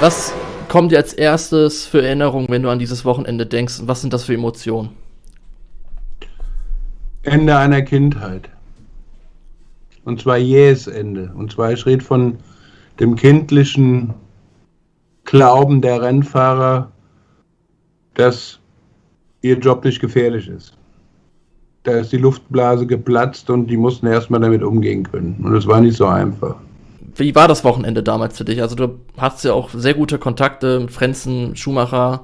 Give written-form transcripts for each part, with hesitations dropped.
Was kommt dir als erstes für Erinnerungen, wenn du an dieses Wochenende denkst? Und was sind das für Emotionen? Ende einer Kindheit. Und zwar jähes Ende. Und zwar, ich rede von dem kindlichen Glauben der Rennfahrer, dass ihr Job nicht gefährlich ist. Da ist die Luftblase geplatzt und die mussten erstmal damit umgehen können. Und es war nicht so einfach. Wie war das Wochenende damals für dich? Also du hast ja auch sehr gute Kontakte mit Frentzen, Schumacher.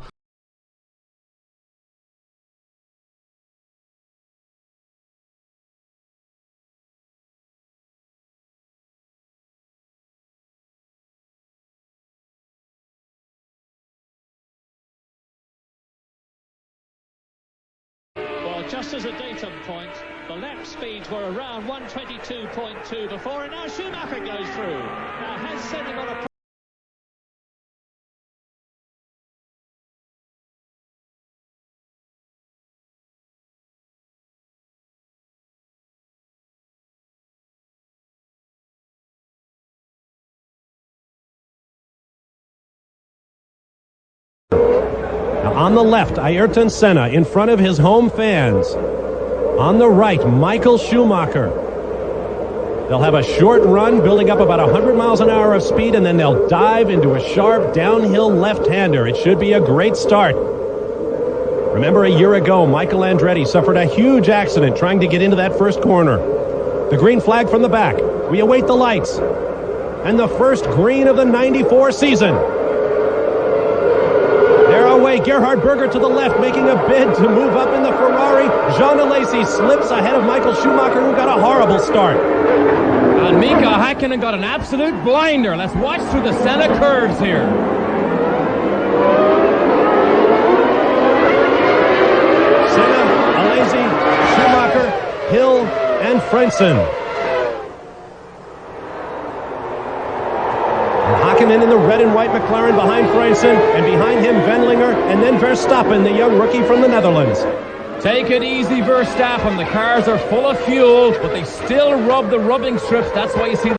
Just as a datum point, the lap speeds were around 122.2 before, and now Schumacher goes through. Now has Senna got a... On the left, Ayrton Senna in front of his home fans. On the right, Michael Schumacher. They'll have a short run, building up about 100 miles an hour of speed, and then they'll dive into a sharp downhill left-hander. It should be a great start. Remember, a year ago, Michael Andretti suffered a huge accident trying to get into that first corner. The green flag from the back. We await the lights. And the first green of the 94 season. Away, Gerhard Berger to the left, making a bid to move up in the Ferrari. Jean Alesi slips ahead of Michael Schumacher, who got a horrible start. And Mika Hakkinen got an absolute blinder. Let's watch through the Senna curves here. Senna, Alesi, Schumacher, Hill, and Frentzen. Hakkinen in the red and white McLaren behind Frentzen, and behind him Wendlinger, and then Verstappen, the young rookie from the Netherlands. Take it easy, Verstappen. The cars are full of fuel, but they still rub the rubbing strips. That's why you see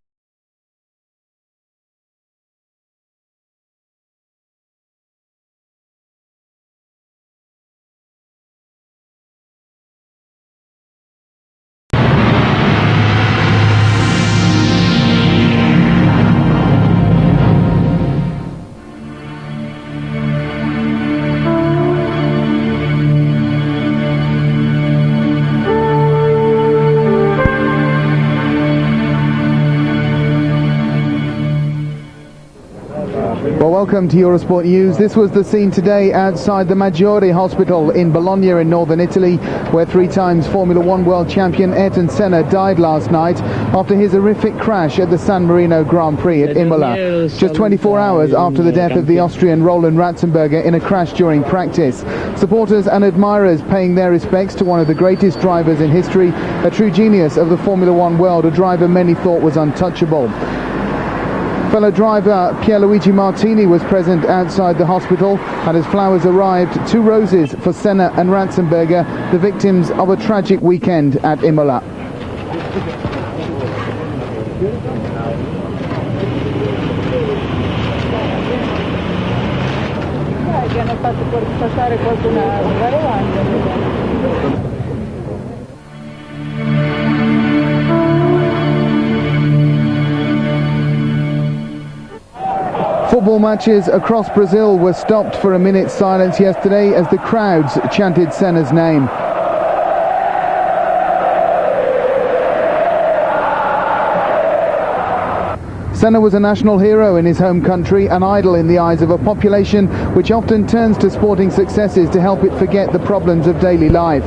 Welcome to Eurosport News. This was the scene today outside the Maggiore Hospital in Bologna in northern Italy, where three times Formula One world champion Ayrton Senna died last night after his horrific crash at the San Marino Grand Prix at Imola, just 24 hours after the death of the Austrian Roland Ratzenberger in a crash during practice. Supporters and admirers paying their respects to one of the greatest drivers in history, a true genius of the Formula One world, a driver many thought was untouchable. Fellow driver Pierluigi Martini was present outside the hospital, and as flowers arrived, 2 roses for Senna and Ratzenberger, the victims of a tragic weekend at Imola. Football matches across Brazil were stopped for a minute's silence yesterday as the crowds chanted Senna's name. Senna was a national hero in his home country, an idol in the eyes of a population which often turns to sporting successes to help it forget the problems of daily life.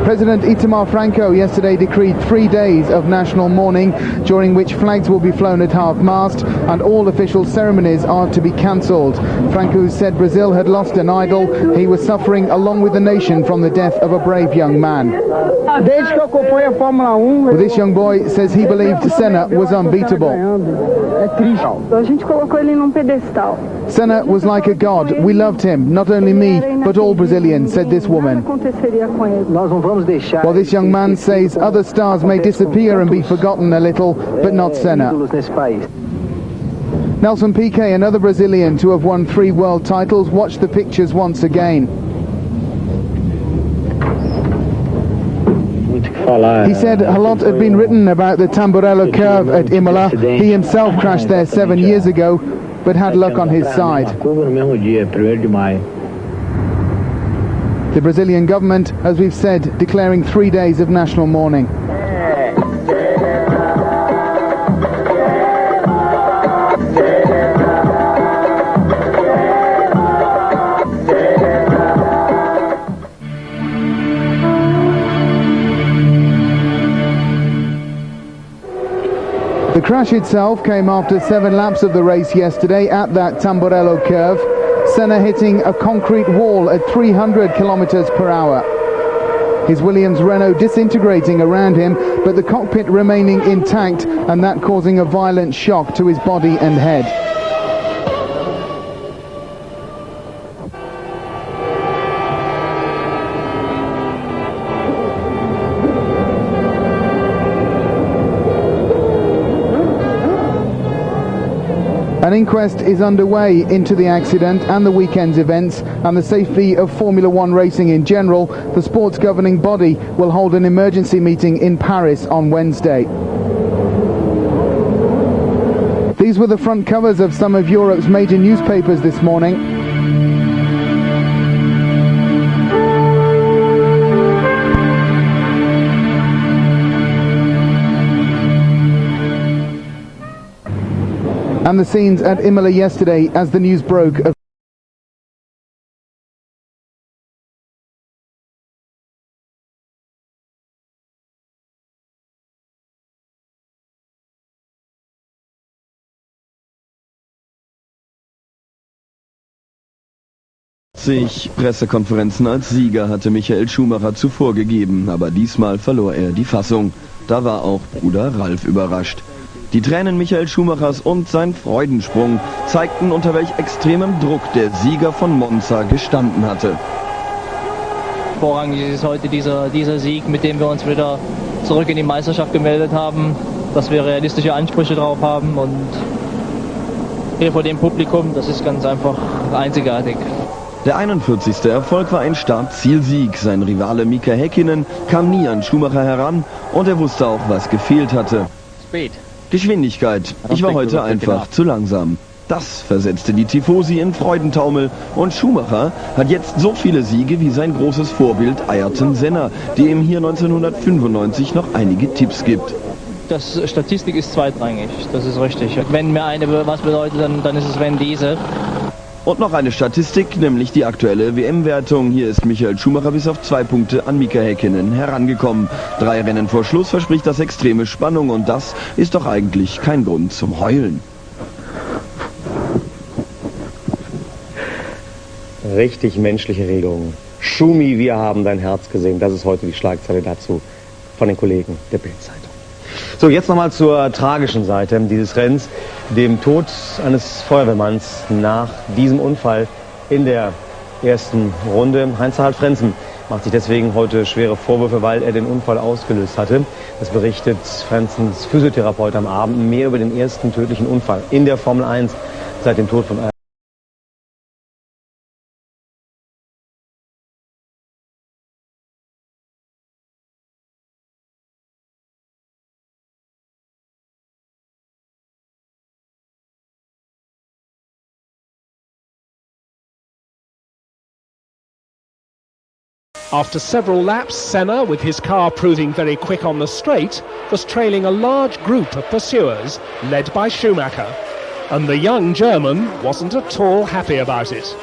President Itamar Franco yesterday decreed 3 days of national mourning, during which flags will be flown at half-mast and all official ceremonies are to be cancelled. Franco said Brazil had lost an idol. He was suffering along with the nation from the death of a brave young man. Well, this young boy says he believed Senna was unbeatable. Senna was like a god. We loved him, not only me, but all Brazilians, said this woman. While this young man says other stars may disappear and be forgotten a little, but not Senna. Nelson Piquet, another Brazilian to have won 3 world titles, watched the pictures once again. He said a lot had been written about the Tamburello curve at Imola. He himself crashed there 7 years ago, but had luck on his side. The Brazilian government, as we've said, declaring 3 days of national mourning. The crash itself came after 7 laps of the race yesterday at that Tamburello curve. Senna hitting a concrete wall at 300 kilometers per hour. His Williams Renault disintegrating around him, but the cockpit remaining intact, and that causing a violent shock to his body and head. An inquest is underway into the accident and the weekend's events and the safety of Formula One racing in general. The sport's governing body will hold an emergency meeting in Paris on Wednesday. These were the front covers of some of Europe's major newspapers this morning. And the scenes at Imola yesterday as the news broke of Pressekonferenzen als Sieger hatte Michael Schumacher zuvor gegeben, aber diesmal verlor er die Fassung. Da war auch Bruder Ralf überrascht. Die Tränen Michael Schumachers und sein Freudensprung zeigten, unter welch extremem Druck der Sieger von Monza gestanden hatte. Vorrangig ist heute dieser Sieg, mit dem wir uns wieder zurück in die Meisterschaft gemeldet haben, dass wir realistische Ansprüche drauf haben und hier vor dem Publikum, das ist ganz einfach einzigartig. Der 41. Erfolg war ein Start-Zielsieg. Sein Rivale Mika Häkkinen kam nie an Schumacher heran und er wusste auch, was gefehlt hatte. Speed. Geschwindigkeit. Ich war heute einfach zu langsam. Das versetzte die Tifosi in Freudentaumel und Schumacher hat jetzt so viele Siege wie sein großes Vorbild Ayrton Senna, der ihm hier 1995 noch einige Tipps gibt. Das Statistik ist zweitrangig, das ist richtig. Wenn mir eine was bedeutet, dann ist es wenn diese. Und noch eine Statistik, nämlich die aktuelle WM-Wertung. Hier ist Michael Schumacher bis auf 2 Punkte an Mika Häkkinen herangekommen. 3 Rennen vor Schluss verspricht das extreme Spannung und das ist doch eigentlich kein Grund zum Heulen. Richtig menschliche Regung. Schumi, wir haben dein Herz gesehen. Das ist heute die Schlagzeile dazu von den Kollegen der Bild-Zeitung. So, jetzt nochmal zur tragischen Seite dieses Rennens, dem Tod eines Feuerwehrmanns nach diesem Unfall in der ersten Runde. Heinz-Harald Frentzen macht sich deswegen heute schwere Vorwürfe, weil er den Unfall ausgelöst hatte. Das berichtet Frenzens Physiotherapeut am Abend. Mehr über den ersten tödlichen Unfall in der Formel 1 seit dem Tod von After several laps, Senna, with his car proving very quick on the straight, was trailing a large group of pursuers, led by Schumacher. And the young German wasn't at all happy about it.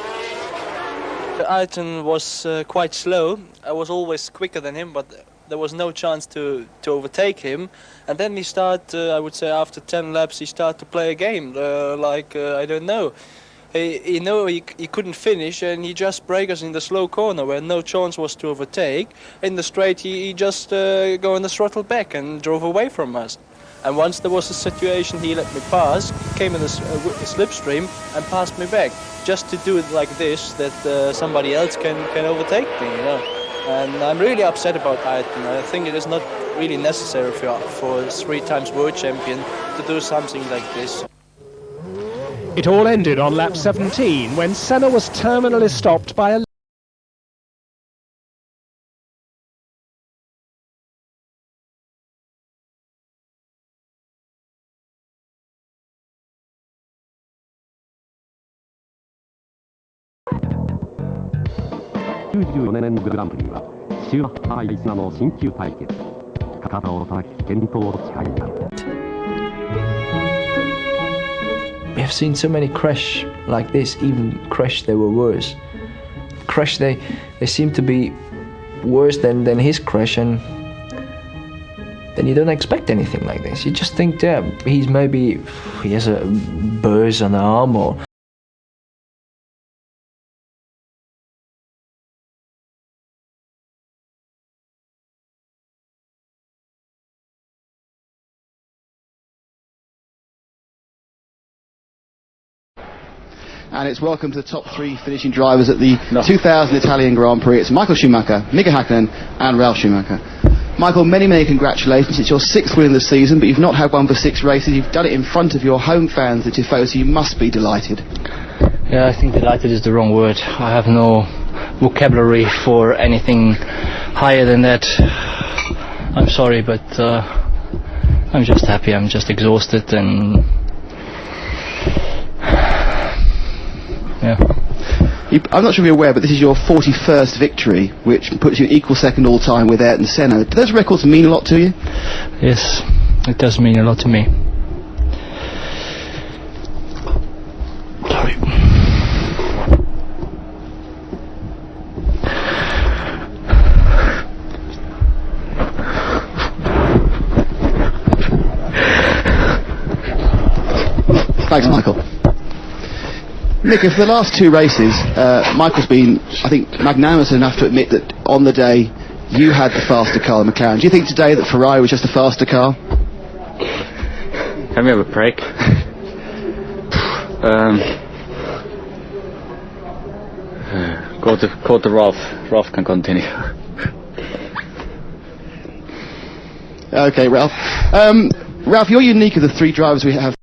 Ayrton was quite slow. I was always quicker than him, but there was no chance to overtake him. And then he started, I would say after 10 laps, he started to play a game, I don't know. He couldn't finish, and he just braked us in the slow corner where no chance was to overtake. In the straight, he just go on the throttle back and drove away from us. And once there was a situation, he let me pass, came in the slipstream and passed me back, just to do it like this, that somebody else can overtake me, you know. And I'm really upset about Ayrton. I think it is not really necessary for 3 times world champion to do something like this. It all ended on lap 17 when Senna was terminally stopped by a We have seen so many crash like this, even crash they were worse. Crash they seem to be worse than his crash, and then you don't expect anything like this. You just think, yeah, he has a burst on the arm or and it's welcome to the top three finishing drivers at the 2000 Italian Grand Prix. It's Michael Schumacher, Mika Häkkinen and Ralf Schumacher. Michael, many congratulations. It's your 6th win of the season, but you've not had one for 6 races. You've done it in front of your home fans, the Tifosi. You must be delighted. Yeah, I think delighted is the wrong word. I have no vocabulary for anything higher than that. I'm sorry, but I'm just happy. I'm just exhausted and yeah. I'm not sure if you're aware, but this is your 41st victory, which puts you in equal second all time with Ayrton Senna. Do those records mean a lot to you? Yes, it does mean a lot to me. Sorry. Thanks, Michael. Mika, for the last 2 races, Michael's been, I think, magnanimous enough to admit that on the day you had the faster car, the McLaren. Do you think today that Ferrari was just a faster car? Can we have a break? Go to Ralf. Ralf can continue. Okay, Ralf. Ralf, you're unique of the 3 drivers we have